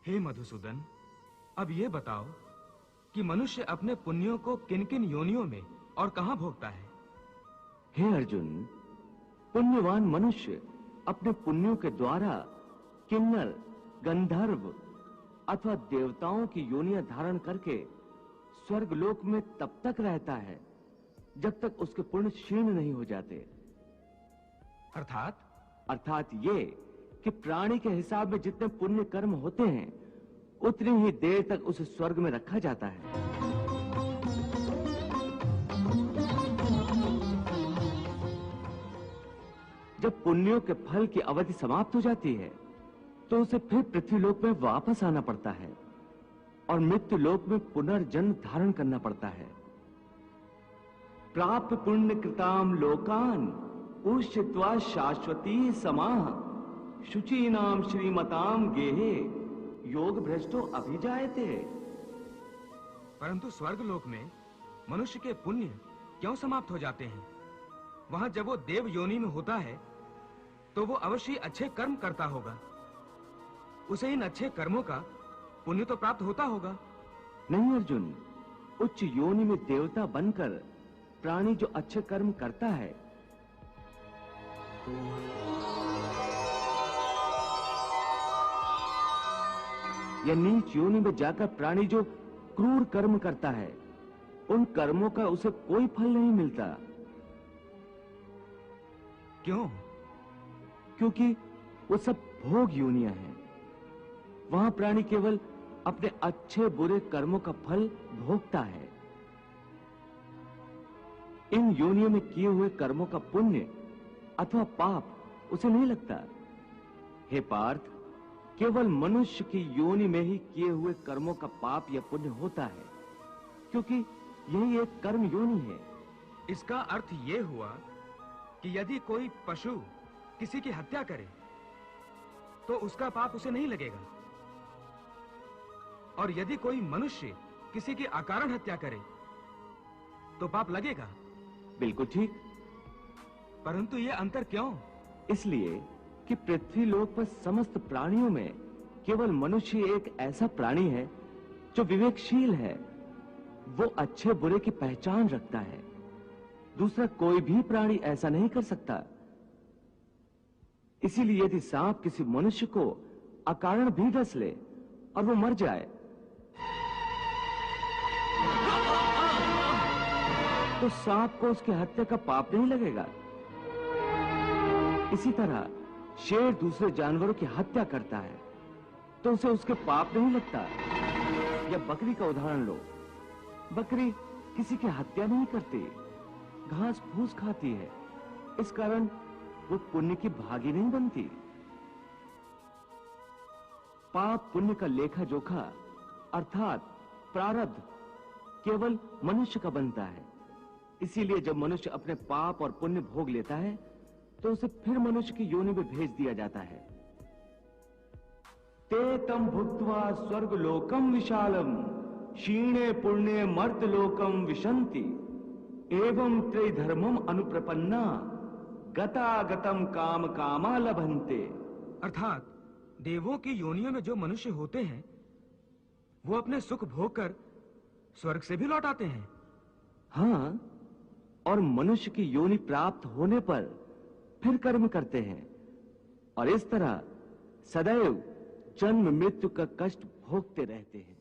हे मधुसूदन, अब ये बताओ कि मनुष्य अपने पुण्यों को किन-किन योनियों में और कहां भोगता है? हे अर्जुन, पुण्यवान मनुष्य अपने पुण्यों के द्वारा किन्नर, गंधर्व अथवा देवताओं की योनियां धारण करके स्वर्गलोक में तब तक रहता है जब तक उसके पुण्य क्षीण नहीं हो जाते। अर्थात ये कि प्राणी के हिसाब में जितने पुण्य कर्म होते हैं उतनी ही देर तक उसे स्वर्ग में रखा जाता है। जब पुण्यों के फल की अवधि समाप्त हो जाती है तो उसे फिर पृथ्वीलोक में वापस आना पड़ता है और मृत्यु लोक में पुनर्जन्म धारण करना पड़ता है। प्राप्त पुण्य कृताम लोकान उष्यत्वा शाश्वती समाह शुचीनाम श्रीमताम गेहे योग भ्रष्टो अभिजायते। परंतु स्वर्ग लोक में मनुष्य के पुण्य क्यों समाप्त हो जाते हैं? वहां जब वो देव योनि में होता है तो वो अवश्य अच्छे कर्म करता होगा, उसे इन अच्छे कर्मों का पुण्य तो प्राप्त होता होगा। नहीं अर्जुन, उच्च योनि में देवता बनकर प्राणी जो अच्छे कर्म करता है या नीच योनि में जाकर प्राणी जो क्रूर कर्म करता है उन कर्मों का उसे कोई फल नहीं मिलता। क्यों? क्योंकि वो सब भोग योनियां हैं। वहां प्राणी केवल अपने अच्छे बुरे कर्मों का फल भोगता है। इन योनियों में किए हुए कर्मों का पुण्य अथवा पाप उसे नहीं लगता। हे पार्थ, केवल मनुष्य की योनि में ही किए हुए कर्मों का पाप या पुण्य होता है, क्योंकि यही एक कर्म योनि है। इसका अर्थ यह हुआ कि यदि कोई पशु किसी की हत्या करे तो उसका पाप उसे नहीं लगेगा, और यदि कोई मनुष्य किसी की अकारण हत्या करे तो पाप लगेगा। बिल्कुल ठीक। परंतु यह अंतर क्यों? इसलिए कि पृथ्वी लोक पर समस्त प्राणियों में केवल मनुष्य एक ऐसा प्राणी है जो विवेकशील है। वो अच्छे बुरे की पहचान रखता है। दूसरा कोई भी प्राणी ऐसा नहीं कर सकता। इसीलिए यदि सांप किसी मनुष्य को अकारण भी डस ले और वो मर जाए तो सांप को उसकी हत्या का पाप नहीं लगेगा। इसी तरह शेर दूसरे जानवरों की हत्या करता है तो उसे उसके पाप नहीं लगता। या बकरी का उदाहरण लो, बकरी किसी की हत्या नहीं करती, घास फूस खाती है, इस कारण वो पुण्य की भागी नहीं बनती। पाप पुण्य का लेखा जोखा अर्थात प्रारब्ध केवल मनुष्य का बनता है। इसीलिए जब मनुष्य अपने पाप और पुण्य भोग लेता है तो उसे फिर मनुष्य की योनि में भेज दिया जाता है। ते तम भुक्त्वा स्वर्ग लोकम विशालम क्षीणे पुण्ये मर्त लोकम विशंति एवं त्रिधर्मम अनुप्रपन्ना गतागतम काम कामा लभन्ते। अर्थात देवों की योनियों में जो मनुष्य होते हैं वो अपने सुख भोग कर स्वर्ग से भी लौट आते हैं। हाँ, और मनुष्य की योनि प्राप्त होने पर फिर कर्म करते हैं और इस तरह सदैव जन्म मृत्यु का कष्ट भोगते रहते हैं।